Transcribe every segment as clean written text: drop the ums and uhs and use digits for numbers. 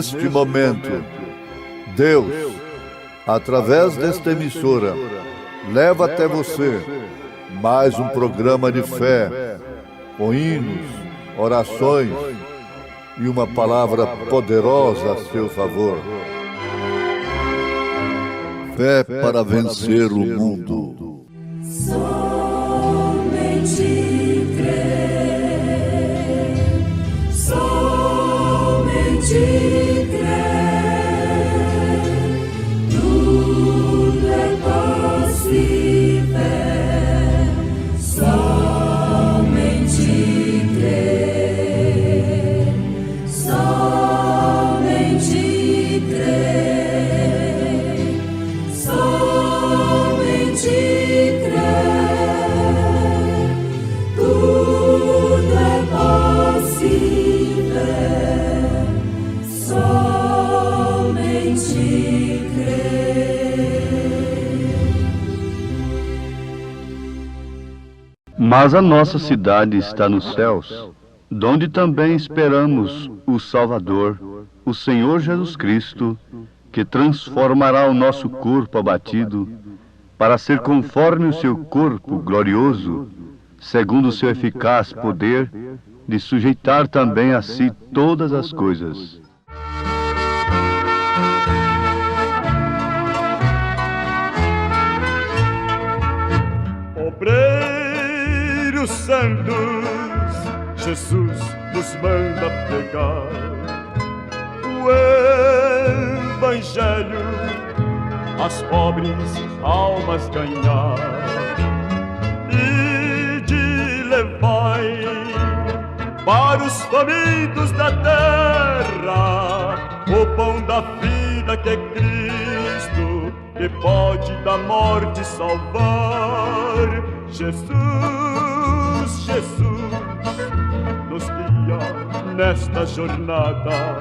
neste momento, Deus, através desta emissora, leva até você mais um programa de fé, com hinos, orações e uma palavra poderosa a seu favor. Fé para vencer o mundo. Somente crer, somente crer, tudo é possível, somente crer, somente crer, somente crer, tudo é possível, somente crer. Mas a nossa cidade está nos céus, donde também esperamos o Salvador, o Senhor Jesus Cristo, que transformará o nosso corpo abatido para ser conforme o seu corpo glorioso, segundo o seu eficaz poder de sujeitar também a si todas as coisas. Obreiros santos, Jesus nos manda pregar o Evangelho, as pobres almas ganhar, e de levai para os famintos da terra o pão da vida que é Cristo, que pode da morte salvar. Jesus, Jesus, nos guia nesta jornada.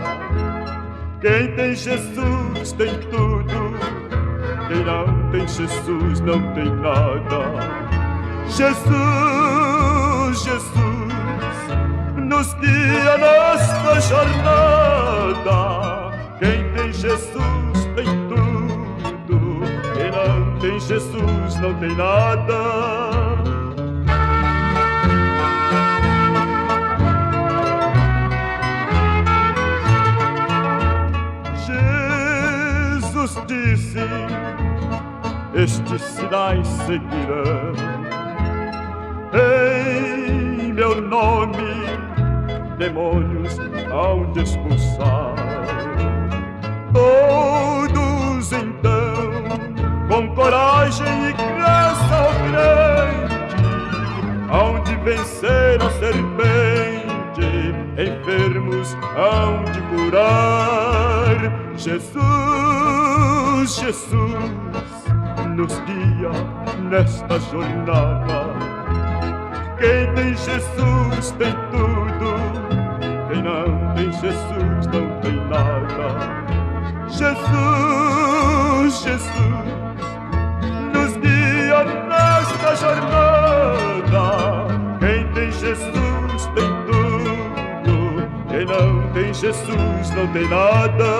Quem tem Jesus tem tudo, quem não tem Jesus não tem nada. Jesus, Jesus, nos guia nesta jornada. Quem tem Jesus tem tudo, quem não tem Jesus não tem nada. Jesus disse: estes sinais seguirão em meu nome, demônios hão de expulsar. Todos então, com coragem e graça ao grande, hão de vencer a serpente, enfermos hão de curar. Jesus, Jesus, nos guia nesta jornada. Quem tem Jesus tem tudo, quem não tem Jesus não tem nada. Jesus, Jesus, nos guia nesta jornada. Quem tem Jesus tem tudo, quem não tem Jesus não tem nada.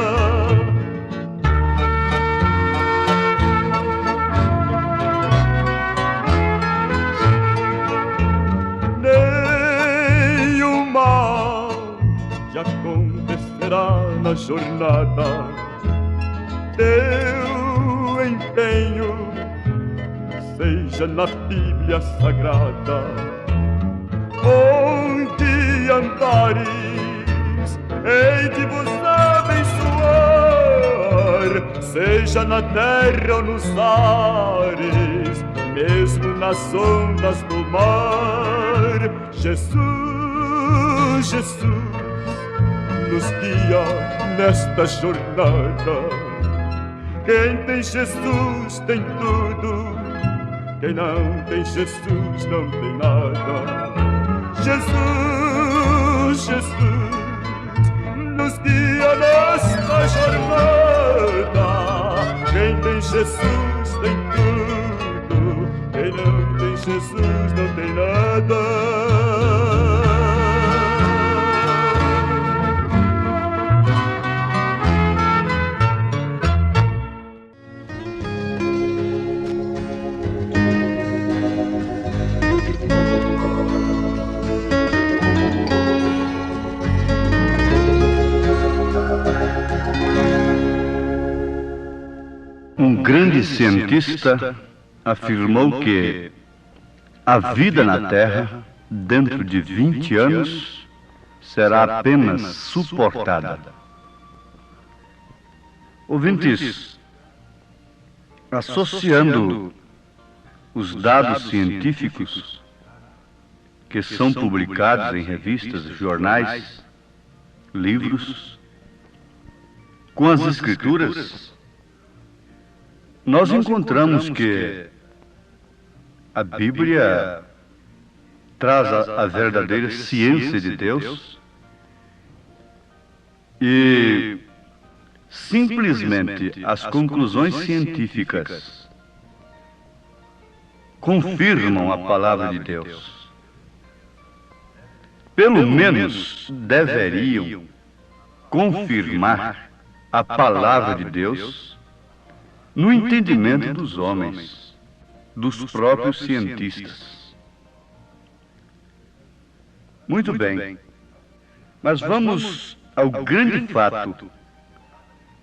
Acontecerá na jornada. Teu empenho seja na Bíblia Sagrada. Onde andares, hei de vos abençoar, seja na terra ou nos ares, mesmo nas ondas do mar. Jesus, Jesus, nos guia nesta jornada. Quem tem Jesus tem tudo, quem não tem Jesus não tem nada. Jesus, Jesus, nos guia nesta jornada. Quem tem Jesus tem tudo, quem não tem Jesus não tem nada. grande cientista afirmou que a vida na Terra, dentro de 20 anos, será apenas suportada. Ouvintes, associando os dados científicos que são publicados em revistas, jornais, livros, com as Escrituras, nós encontramos que a Bíblia traz a verdadeira ciência de Deus e simplesmente as conclusões científicas confirmam a palavra de Deus. Pelo menos deveriam confirmar a palavra de Deus no entendimento dos homens, dos próprios cientistas. Muito bem, mas vamos ao grande fato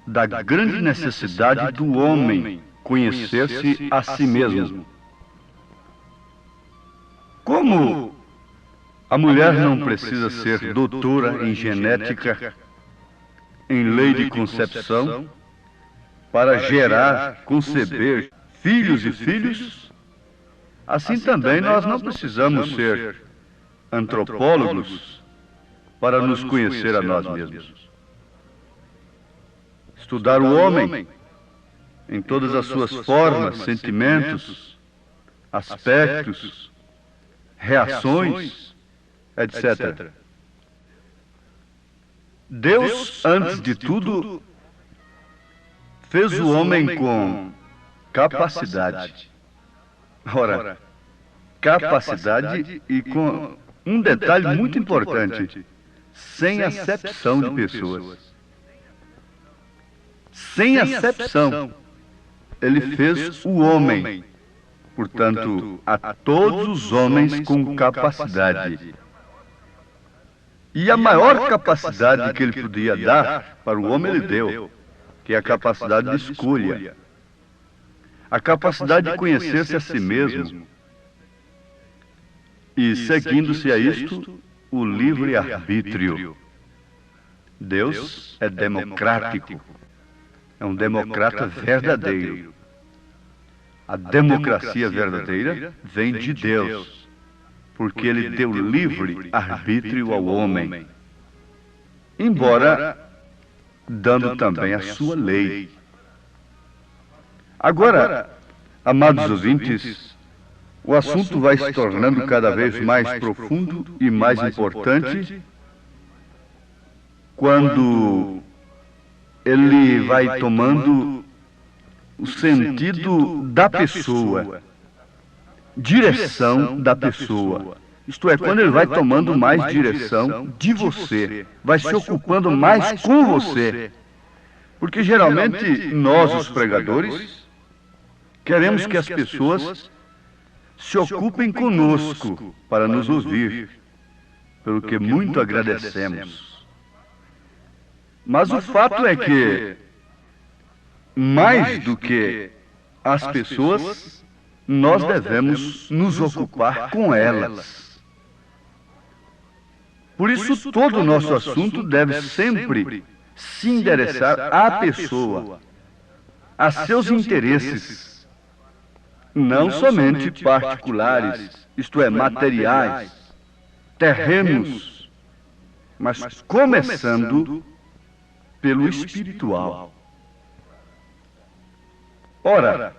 da grande necessidade do homem conhecer-se a si mesmo. Como a mulher não precisa ser doutora em genética, em lei de concepção, para gerar, conceber filhos e filhos, assim também nós não precisamos ser antropólogos para nos conhecer a nós mesmos. Estudar o homem em todas as suas formas, sentimentos, aspectos, reações, etc. Deus, antes de tudo, fez o homem com capacidade. Ora, capacidade e com um detalhe muito importante, sem acepção de pessoas. Sem acepção, ele fez o homem, portanto, a todos os homens com capacidade. E a maior capacidade que ele podia dar para o homem, ele deu, que é a capacidade de escolha, a capacidade de conhecer-se a si mesmo, e, seguindo-se a isto, o livre-arbítrio. Deus é democrático, é um democrata verdadeiro. A democracia verdadeira vem de Deus, porque Ele deu livre-arbítrio ao homem, embora dando também a sua lei. Agora, amados ouvintes, o assunto vai se tornando cada vez mais profundo e mais importante quando ele vai tomando o sentido da pessoa, direção da pessoa. Isto é, quando ele vai tomando mais direção de você, vai se ocupando mais com você. Porque geralmente nós, os pregadores, queremos que as pessoas se ocupem conosco para nos ouvir, pelo que muito agradecemos. Mas o fato é que, mais do que as pessoas, nós devemos nos ocupar com elas. Por isso, todo o nosso assunto deve sempre se endereçar à pessoa, a seus interesses, não somente particulares, isto é, materiais, terrenos, mas começando pelo espiritual. Ora,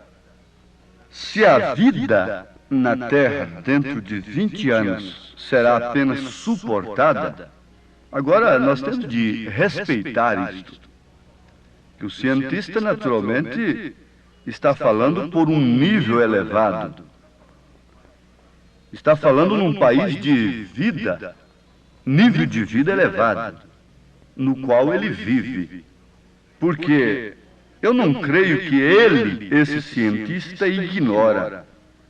se a vida na Terra dentro de 20 anos será apenas suportada, agora nós temos de respeitar isto. Que o cientista, naturalmente, está falando por um nível elevado. Está falando num país de vida, nível de vida elevado, no qual ele vive. Porque eu não creio que ele, esse cientista, ignora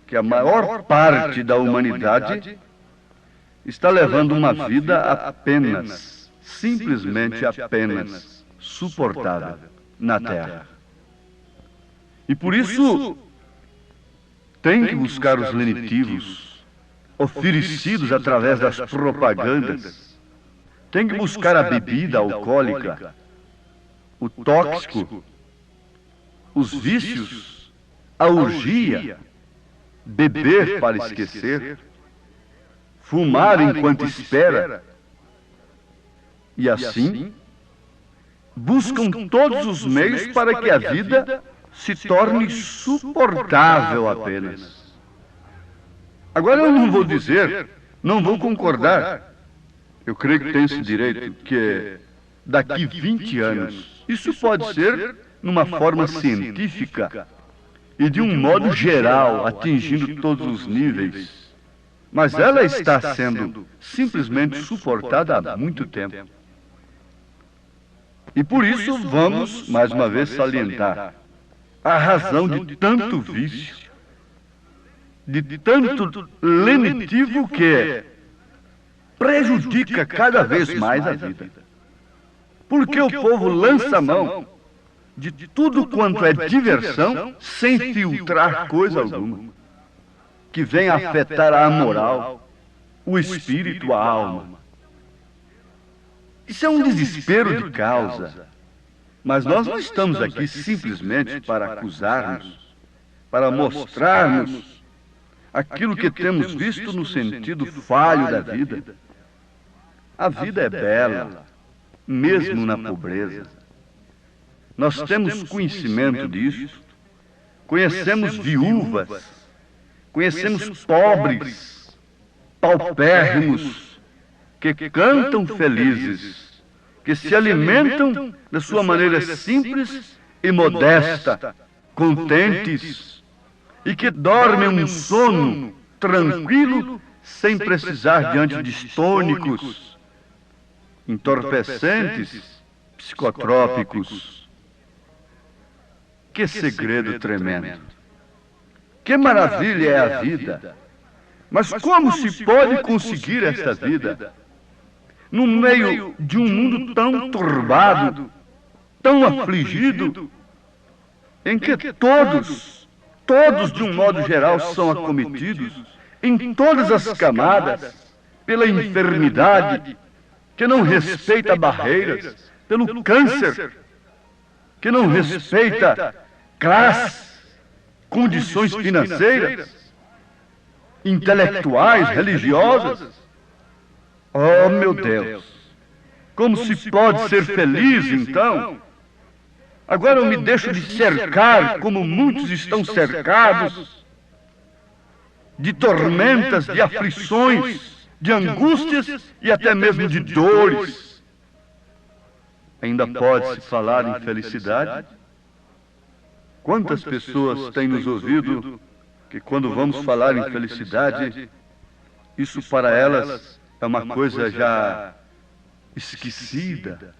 que a maior parte da humanidade está levando uma vida apenas, simplesmente apenas, suportável na Terra. E por isso tem que buscar os lenitivos oferecidos através das propagandas. Tem que buscar a bebida alcoólica, o tóxico, os vícios, a orgia, beber para esquecer, fumar enquanto espera. E assim, buscam todos os meios para que a vida se torne suportável apenas. Agora eu não vou dizer, não vou concordar. Eu creio que tem esse direito, que daqui 20 anos, isso pode ser numa forma científica e de um modo geral, atingindo todos os níveis. Mas ela está sendo simplesmente suportada há muito tempo. E por isso vamos, mais uma vez, salientar a razão de tanto vício, de tanto lenitivo que prejudica cada vez mais a vida. Porque o povo lança a mão de tudo quanto é diversão sem filtrar coisa alguma, que venha afetar a moral, o espírito, a alma. Isso é um desespero de causa. Mas nós não estamos aqui simplesmente para acusarmos, para mostrarmos aquilo que temos visto no sentido falho da vida. A vida é bela, mesmo na pobreza. Nós temos conhecimento disso. Conhecemos viúvas, conhecemos pobres, paupérrimos, que cantam felizes, que se alimentam da sua maneira simples e modesta, contentes, e que dormem um sono tranquilo, sem precisar diante de tônicos, entorpecentes, psicotrópicos. Que segredo tremendo! Que maravilha é a vida! Mas como se pode conseguir esta vida no meio de um mundo tão turbado, tão afligido, em que todos de um modo geral são acometidos, em todas as camadas, pela enfermidade, que não respeita barreiras, pelo câncer, que não respeita classe, condições financeiras, intelectuais, religiosas. Oh, meu Deus! Como se pode ser feliz, então? Agora eu me deixo de cercar, como muitos estão cercados, de tormentas, de aflições, de angústias e até mesmo de dores. Ainda pode-se falar em felicidade? Quantas pessoas têm nos ouvido que quando vamos falar em felicidade, isso para elas é uma coisa já esquecida,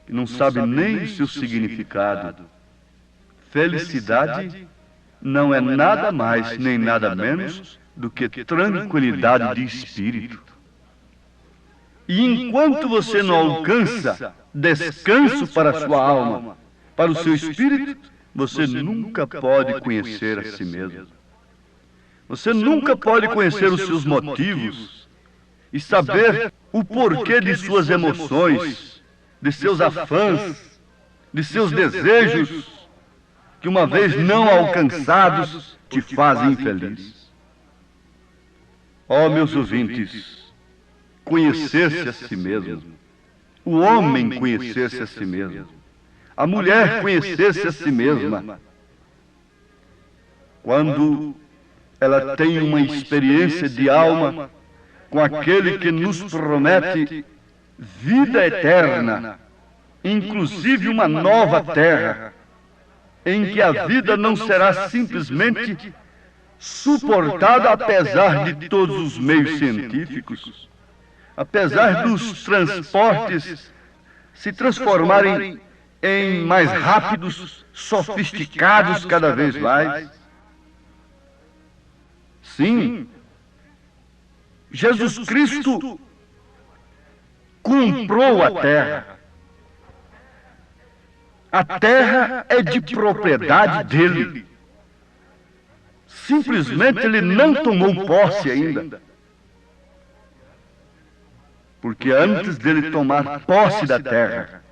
que não sabe nem o seu significado. Felicidade não é nada mais nem nada menos do que tranquilidade de espírito. E enquanto você não alcança descanso para a sua alma, para o seu espírito, você nunca pode conhecer a si mesmo. Você nunca pode conhecer os seus motivos e saber o porquê de suas emoções, de seus afãs, de seus desejos, que uma vez não alcançados te fazem infeliz. Ó, meus ouvintes, conhecer-se a si mesmo, o homem conhecer-se a si mesmo, a mulher conhecer-se a si mesma, quando ela tem uma experiência de alma com aquele que nos promete vida eterna, inclusive uma nova terra, em que a vida não será simplesmente suportada apesar de todos os meios científicos, apesar dos transportes se transformarem em mais rápidos, sofisticados cada vez mais. Sim, Jesus Cristo comprou a terra. A terra é de propriedade dele. Simplesmente ele não tomou posse ainda. Porque antes dele tomar posse da terra,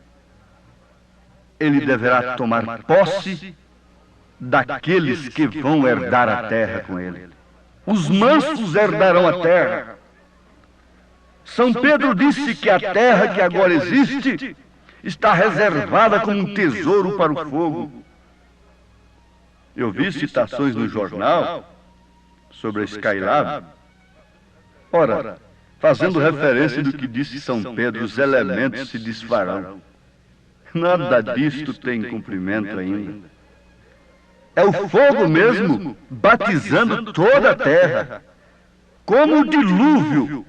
ele deverá tomar posse daqueles que vão herdar a terra com ele. Os mansos herdarão a terra. São Pedro disse que a terra que agora existe está reservada como um tesouro para o fogo. Eu vi citações no jornal sobre a Skylab. Ora, fazendo referência do que disse São Pedro, os elementos se desfarão. Nada disto tem cumprimento ainda. É o fogo mesmo, batizando toda a terra, como o dilúvio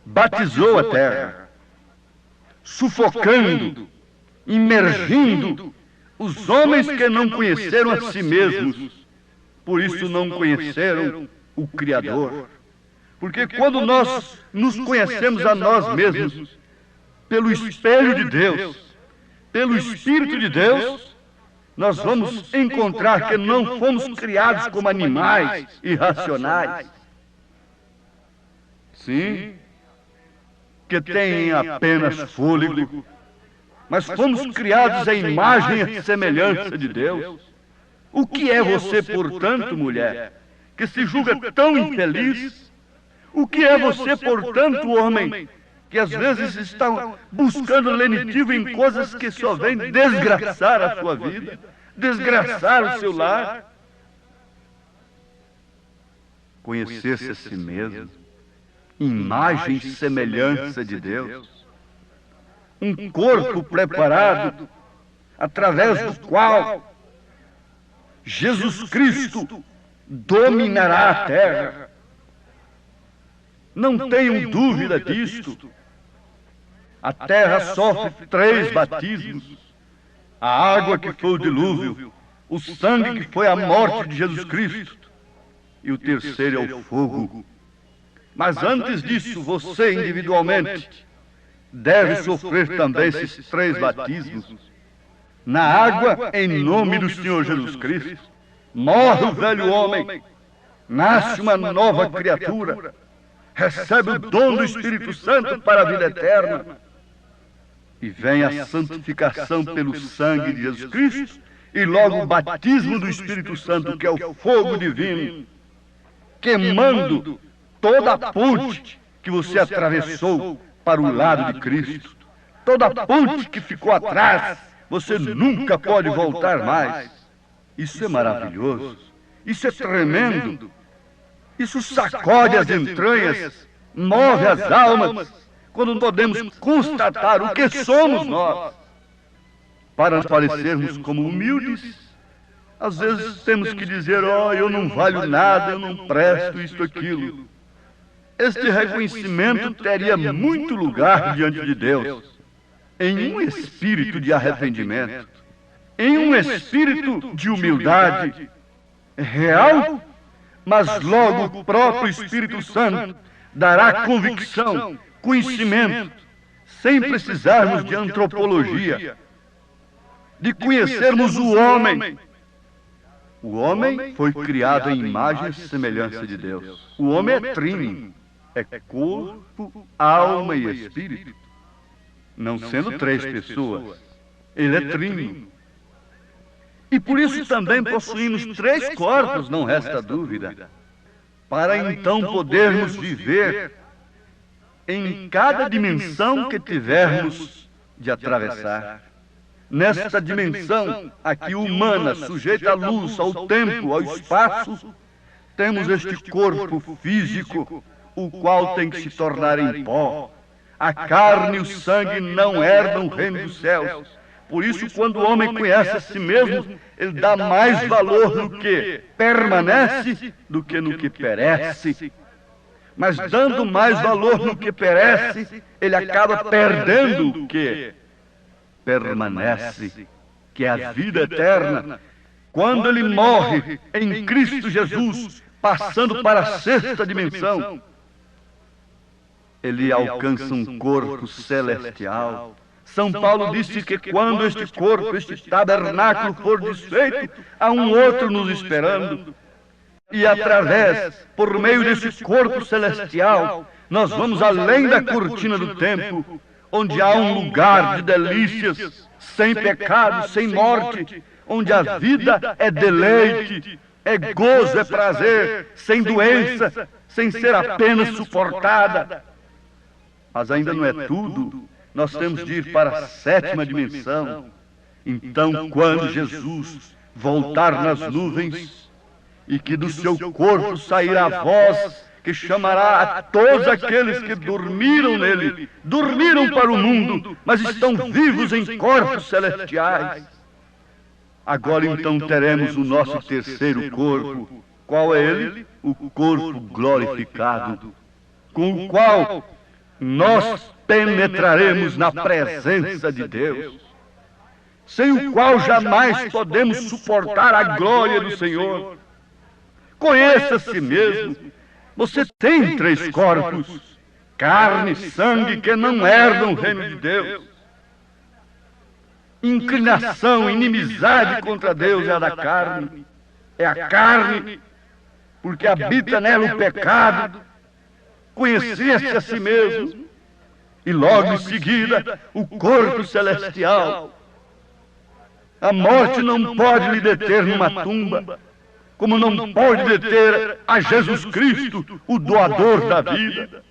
batizou a terra, sufocando, imergindo os homens que não conheceram a si mesmos, por isso não conheceram o Criador. Porque quando nós nos conhecemos a nós mesmos, pelo espelho de Deus, pelo Espírito de Deus, nós vamos encontrar que não fomos criados como animais irracionais. Sim, que têm apenas fôlego, mas fomos criados à imagem e semelhança de Deus. O que é você, portanto, mulher, que se julga tão infeliz? O que é você, portanto, homem, que às vezes está buscando lenitivo em coisas que só vêm desgraçar a sua vida, desgraçar o seu lar? Conhecer-se a si mesmo, imagem e semelhança de Deus, um corpo preparado, através do qual Jesus Cristo dominará a terra. Não tenham dúvida disto. A terra sofre 3 batismos: a água que foi o dilúvio, o sangue que foi a morte de Jesus Cristo, e o terceiro é o fogo. Mas antes disso, você individualmente deve sofrer também esses 3 batismos. Na água, em nome do Senhor Jesus Cristo, morre o velho homem, nasce uma nova criatura, recebe o dom do Espírito Santo para a vida eterna, e vem a santificação pelo sangue de Jesus Cristo, e logo o batismo do Espírito Santo, que é o fogo divino, queimando toda a ponte que você atravessou para o lado de Cristo. Toda a ponte que ficou atrás, você nunca pode voltar mais. Isso é maravilhoso, isso é tremendo, isso sacode as entranhas, move as almas, quando podemos constatar o que somos nós. Para parecermos como humildes, às vezes temos que dizer: oh, eu não valho nada, eu não presto isto, aquilo. Este reconhecimento teria muito lugar diante de Deus, em um espírito de arrependimento, em um espírito de humildade real, mas logo o próprio Espírito Santo dará convicção, conhecimento, sem precisarmos de antropologia, de conhecermos o homem. O homem foi criado em imagem e semelhança de Deus. O homem é trino, é corpo, alma e espírito. Não sendo 3 pessoas, ele é trino. E por isso também possuímos 3 corpos, não resta dúvida, para então podermos viver em cada dimensão que tivermos de atravessar. Nesta dimensão aqui humana, sujeita à luz, ao tempo, ao espaço, temos este corpo físico, o qual tem que se tornar em pó. A carne e o sangue não herdam o reino dos céus. Por isso, quando o homem conhece a si mesmo, ele dá mais valor no que permanece do que no que perece. Mas dando mais valor no que perece, ele acaba perdendo o que permanece, que é a vida eterna. Quando ele morre em Cristo Jesus, passando para a 6ª dimensão, ele alcança um corpo celestial, São Paulo disse que quando este corpo, este tabernáculo for desfeito, há um outro nos esperando. E através, por meio desse corpo celestial, nós vamos além da cortina do tempo, onde há um lugar de delícias, sem pecado, sem morte, onde a vida é deleite, é gozo, é prazer, sem doença, sem ser apenas suportada. Mas ainda não é tudo. Nós temos de ir para a 7ª dimensão. Então, quando Jesus voltar nas nuvens e que do seu corpo sairá a voz que chamará a todos aqueles que dormiram nele, dormiram para o mundo, mas estão vivos em corpos celestiais. Agora então teremos o nosso terceiro corpo. Qual é ele? O corpo glorificado, com o qual nós penetraremos na presença de Deus, sem o qual jamais podemos suportar a glória do Senhor. Conheça a si mesmo. Você tem 3 corpos, carne e sangue, que não herdam o reino de Deus. Inclinação, inimizade contra Deus é a da carne. É a carne, porque habita nela o pecado. Conhecer-se a si mesmo. E logo em seguida, o corpo celestial. A morte não pode lhe deter numa tumba, como não pode deter a Jesus Cristo, o doador da vida.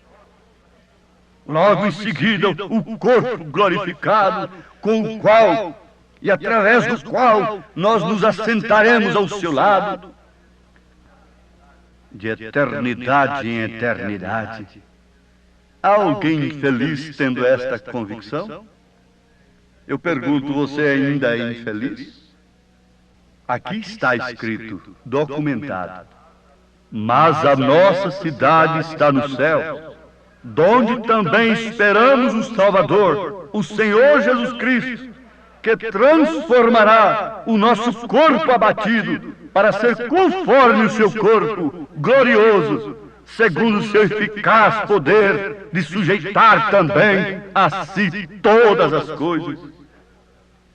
Logo em seguida, o corpo glorificado, com o qual e através do qual nós nos assentaremos ao seu lado, de eternidade em eternidade. Há alguém infeliz tendo esta convicção? Eu pergunto, você ainda é infeliz? Aqui está escrito, documentado: mas a nossa cidade está no céu, donde também esperamos o Salvador, o Senhor Jesus Cristo, que transformará o nosso corpo abatido para ser conforme o seu corpo glorioso, segundo o seu eficaz poder de sujeitar também a si todas as coisas.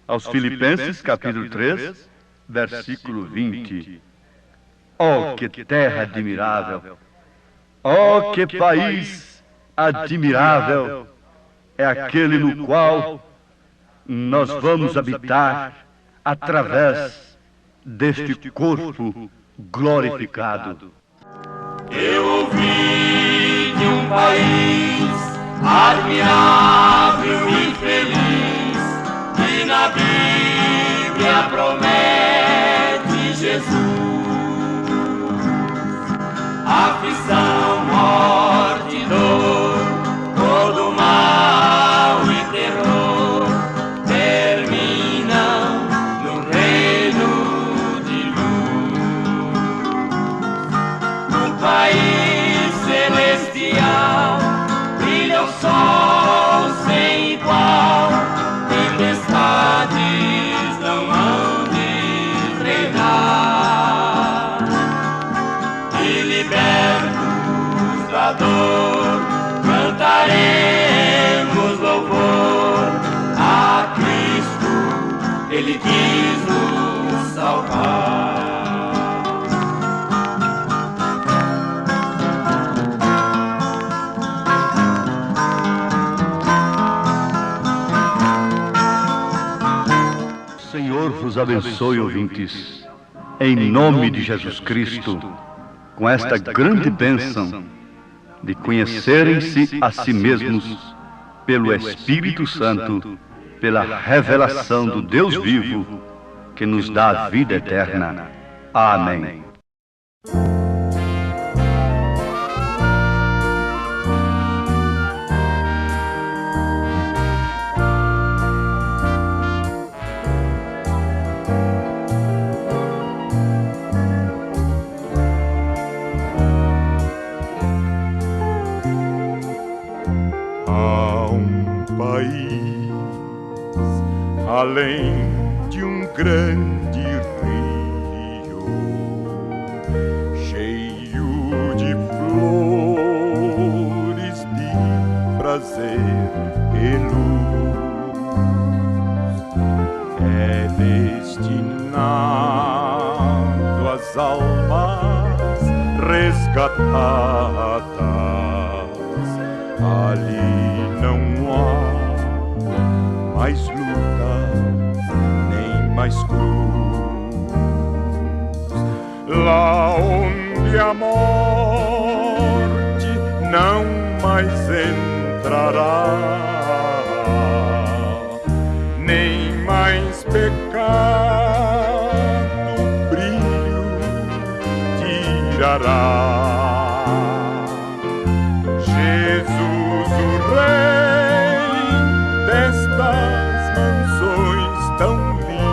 Aos Filipenses, capítulo 3, versículo 20. Oh, que terra admirável! Oh, que país admirável! É aquele no qual nós vamos habitar através deste corpo glorificado. Eu ouvi de um país admirável e feliz, que na Bíblia promete Jesus. Aflição, morte, dor, todo mal e terror terminam no reino de luz. No país celestial brilha o sol sem igual, tempestades não hão de treinar, e libertos da dor cantaremos louvor a Cristo, Ele quis nos salvar. Senhor vos abençoe, ouvintes, em nome de Jesus Cristo, com esta grande bênção de conhecerem-se a si mesmos pelo Espírito Santo, pela revelação do Deus vivo, que nos dá a vida eterna. Amém. Além de um grande rio, cheio de flores de prazer e luz, resgatadas. Ali não há mais luta, nem mais cruz. Lá onde a morte não mais entrará, nem mais pecado brilho tirará. Jesus o Rei destas mansões tão lindas,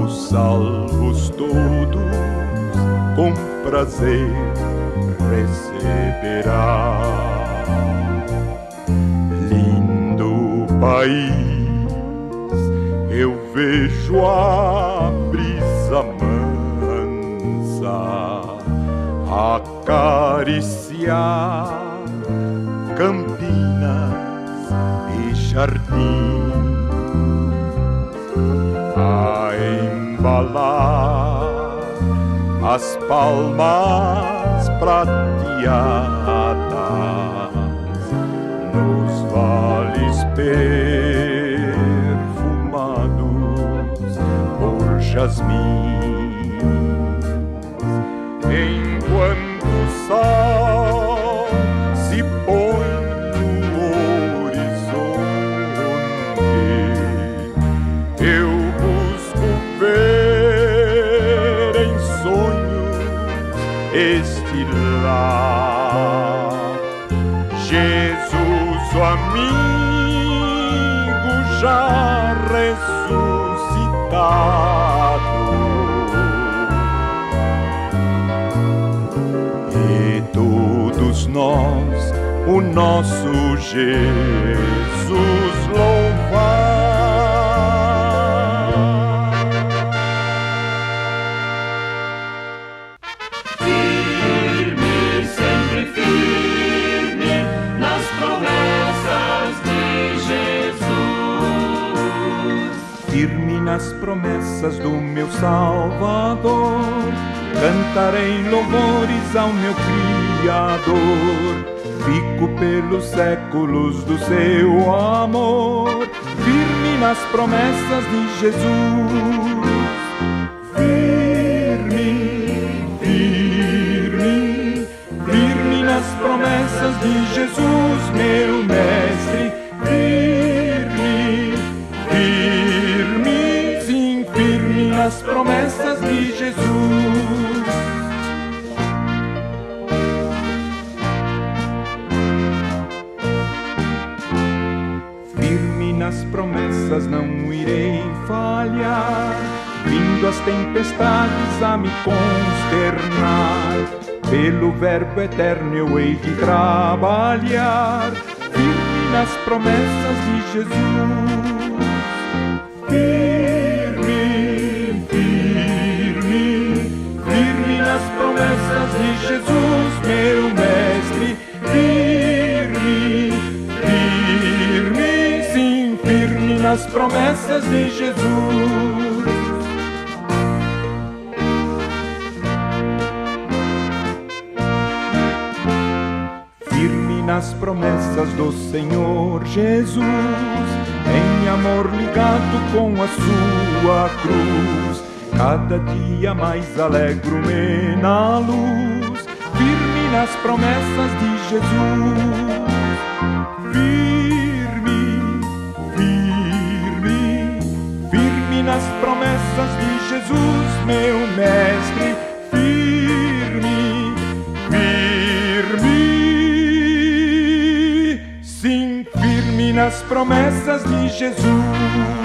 os salvos todos com prazer receberá. Lindo país, eu vejo a brisa mansa acariciar campinas e jardins, a embalar as palmas prateadas nos vales perfumados por jasmim, enquanto o sol se põe no horizonte. Eu busco ver em sonhos este lar, Jesus o amigo já ressuscitado, e todos nós o nosso Jesus louvar. Firme nas promessas do meu Salvador, cantarei louvores ao meu Criador. Fico pelos séculos do seu amor, firme nas promessas de Jesus. Firme, firme, firme nas promessas de Jesus, meu Mestre. Firme, firme, sim, firme nas promessas de Jesus. Firme nas promessas não irei falhar, vindo as tempestades a me consternar, pelo verbo eterno eu hei de trabalhar, firme nas promessas de Jesus. Firme, firme, firme nas promessas de Jesus, meu Mestre. Firme, firme, sim, firme nas promessas de Jesus. Firme nas promessas do Senhor Jesus, em amor ligado com a sua cruz, cada dia mais alegro-me na luz, firme nas promessas de Jesus. Firme, firme, firme nas promessas de Jesus, meu Mestre. Firme, firme, sim, firme nas promessas de Jesus.